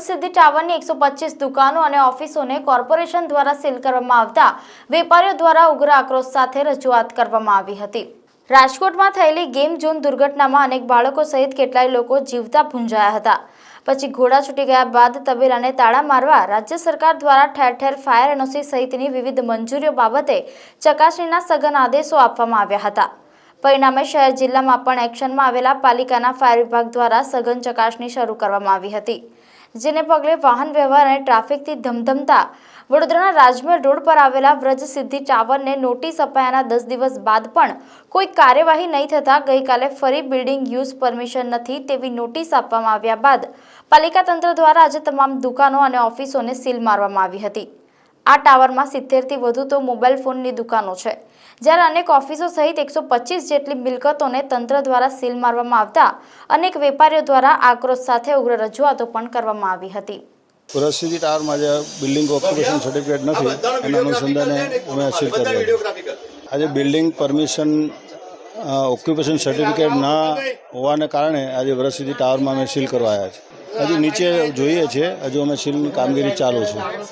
સિદ્ધિ ટાવરની 125 દુકાનો અને ઓફિસોને કોર્પોરેશન દ્વારા સીલ કરવામાં આવતા વેપારીઓ દ્વારા ઉગ્ર આક્રોશ સાથે રજૂઆત કરવામાં આવી હતી। રાજકોટમાં થયેલી ગેમ ઝોન દુર્ઘટનામાં અનેક બાળકો સહિત કેટલાય લોકો જીવતા ભૂંજાયા હતા। પછી ઘોડા છૂટી ગયા બાદ તબેલાને તાળા મારવા રાજ્ય સરકાર દ્વારા ઠેર ઠેર ફાયર એનઓસી સહિતની વિવિધ મંજૂરીઓ બાબતે ચકાસણીના સઘન આદેશો આપવામાં આવ્યા હતા। परिणामे शहर जिल्ला में पण एक्शन में आवेला पालिकाना फायर विभाग द्वारा सघन चकासणी शुरू करवामां आवी हती, जेने पगले वाहन व्यवहार अने ट्राफिक थी धमधमता वडोदराना राजमहल रोड पर आवेला व्रज सिद्धि टावर ने नोटिस अपायाना 10 दिवस बाद पण कोई कार्यवाही नहीं थता गई काले फरी बिल्डिंग यूज परमिशन नथी तेवी नोटिस आपवामां आव्या बाद पालिका तंत्र द्वारा आज तमाम दुकानों अने ऑफिसोने सील मारवामां आवी हती। आ टावर में 70 थी वधु तो मोबाइल फोन की दुकानों है, ज्यारे अनेक ऑफिसों सहित 125 जेटली मिलकतों ने तंत्र द्वारा सील मारवामां आवता अनेक वेपारीओ द्वारा आक्रोश साथे उग्र रजूआतो पण करवामां आवी हती। व्रज सिद्धि टावर में बिल्डिंग ऑक्युपेशन सर्टिफिकेट नहीं एना अनुसंधाने अमे सील कर्या। आज बिल्डिंग परमिशन ऑक्युपेशन सर्टिफिकेट न होवाने कारणे आज व्रज सिद्धि टावर में अमे सील करवा आव्या छे। हजू नीचे जोईए छे, हजू अमे सीलनी कामगीरी चालू छे।